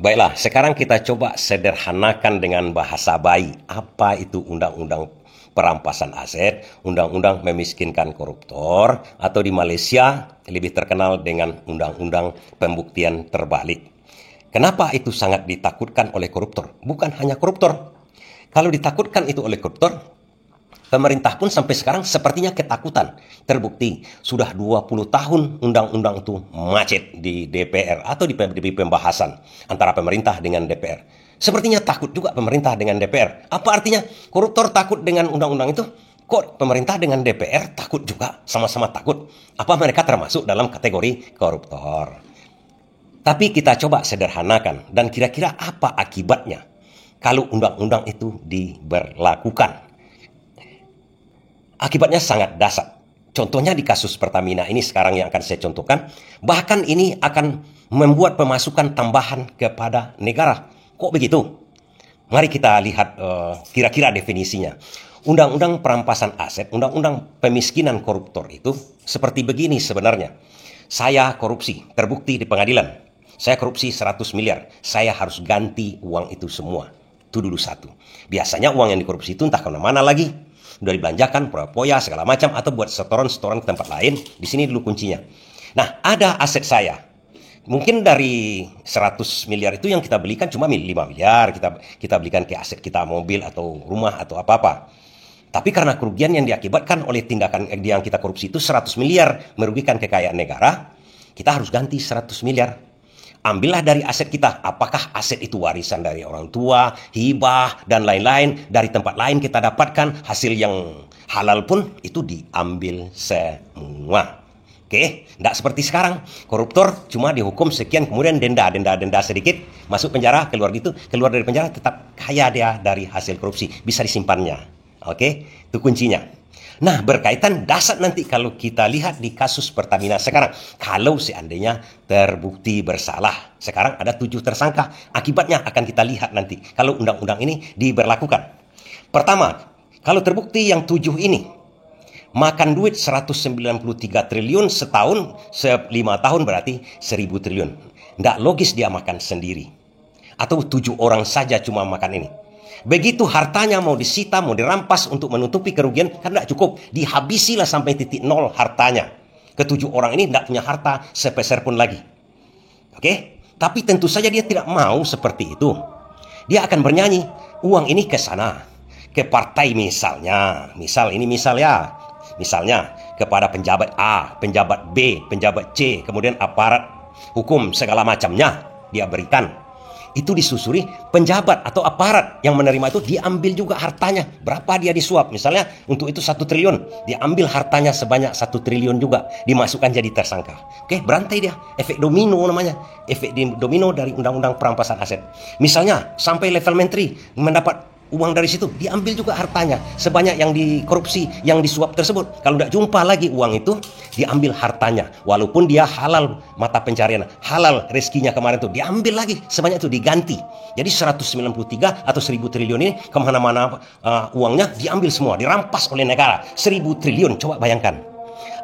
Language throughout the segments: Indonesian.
Baiklah, sekarang kita coba sederhanakan dengan bahasa bayi. Apa itu undang-undang perampasan aset, undang-undang memiskinkan koruptor, atau di Malaysia lebih terkenal dengan undang-undang pembuktian terbalik. Kenapa itu sangat ditakutkan oleh koruptor? Bukan hanya koruptor. Kalau ditakutkan itu oleh koruptor, pemerintah pun sampai sekarang sepertinya ketakutan. Terbukti sudah 20 tahun undang-undang itu macet di DPR atau di pembahasan antara pemerintah dengan DPR. Sepertinya takut juga pemerintah dengan DPR. Apa artinya? Koruptor takut dengan undang-undang itu. Kok pemerintah dengan DPR takut juga? Sama-sama takut. Apa mereka termasuk dalam kategori koruptor? Tapi kita coba sederhanakan. Dan kira-kira apa akibatnya kalau undang-undang itu diberlakukan? Akibatnya sangat dahsyat. Contohnya di kasus Pertamina ini sekarang yang akan saya contohkan. Bahkan ini akan membuat pemasukan tambahan kepada negara. Kok begitu? Mari kita lihat kira-kira definisinya. Undang-undang perampasan aset, undang-undang pemiskinan koruptor itu seperti begini sebenarnya. Saya korupsi, terbukti di pengadilan. Saya korupsi 100 miliar. Saya harus ganti uang itu semua. Itu dulu satu. Biasanya uang yang dikorupsi itu entah kemana-mana lagi. Sudah dibelanjakan, poya segala macam, atau buat setoran-setoran ke tempat lain. Di sini dulu kuncinya. Nah, ada aset saya. Mungkin dari 100 miliar itu yang kita belikan cuma 5 miliar. Kita belikan ke aset kita, mobil atau rumah atau apa-apa. Tapi karena kerugian yang diakibatkan oleh tindakan yang kita korupsi itu 100 miliar, merugikan kekayaan negara, kita harus ganti 100 miliar. Ambillah dari aset kita. Apakah aset itu warisan dari orang tua, hibah, dan lain-lain. Dari tempat lain kita dapatkan hasil yang halal pun itu diambil semua. Oke, tidak seperti sekarang. Koruptor cuma dihukum sekian, kemudian denda sedikit, masuk penjara, keluar dari penjara tetap kaya dia dari hasil korupsi. Bisa disimpannya. Oke, itu kuncinya. Nah, berkaitan dahsyat nanti kalau kita lihat di kasus Pertamina sekarang. Kalau seandainya terbukti bersalah. Sekarang ada 7 tersangka. Akibatnya akan kita lihat nanti kalau undang-undang ini diberlakukan. Pertama, kalau terbukti yang 7 ini makan duit 193 triliun setahun, 5 tahun berarti 1000 triliun. Tidak logis dia makan sendiri. Atau 7 orang saja cuma makan ini. Begitu hartanya mau disita, mau dirampas untuk menutupi kerugian, kan tidak cukup. Dihabisilah sampai titik nol hartanya. Ke-7 orang ini tidak punya harta sepeser pun lagi. Oke? Tapi tentu saja dia tidak mau seperti itu. Dia akan bernyanyi, uang ini ke sana. Ke partai misalnya. Misalnya kepada penjabat A, penjabat B, penjabat C, kemudian aparat hukum segala macamnya dia berikan. Itu disusuri penjabat atau aparat yang menerima itu diambil juga hartanya. Berapa dia disuap? Misalnya untuk itu 1 triliun. Diambil hartanya sebanyak 1 triliun juga. Dimasukkan jadi tersangka. Oke, berantai dia. Efek domino namanya. Efek domino dari undang-undang perampasan aset. Misalnya sampai level menteri mendapat uang dari situ, diambil juga hartanya sebanyak yang dikorupsi, yang disuap tersebut. Kalau tidak jumpa lagi uang itu, diambil hartanya. Walaupun dia halal mata pencarian, halal rezekinya kemarin itu, diambil lagi sebanyak itu, diganti. Jadi 193 atau 1000 triliun ini kemana-mana uangnya diambil semua, dirampas oleh negara. 1000 triliun, coba bayangkan.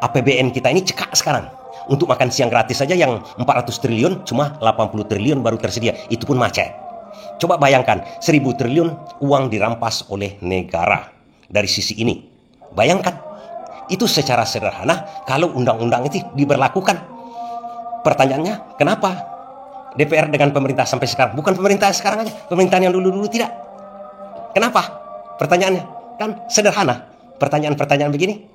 APBN kita ini cekak sekarang. Untuk makan siang gratis saja yang 400 triliun, cuma 80 triliun baru tersedia. Itu pun macet. Coba bayangkan 1000 triliun uang dirampas oleh negara dari sisi ini. Bayangkan. Itu secara sederhana kalau undang-undang itu diberlakukan. Pertanyaannya, kenapa DPR dengan pemerintah sampai sekarang? Bukan pemerintah sekarang aja, pemerintahan yang dulu-dulu tidak. Kenapa? Pertanyaannya kan sederhana. Pertanyaan-pertanyaan begini.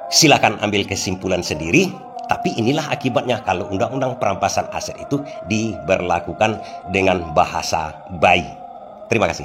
Silakan ambil kesimpulan sendiri. Tapi inilah akibatnya kalau undang-undang perampasan aset itu diberlakukan dengan bahasa bayi. Terima kasih.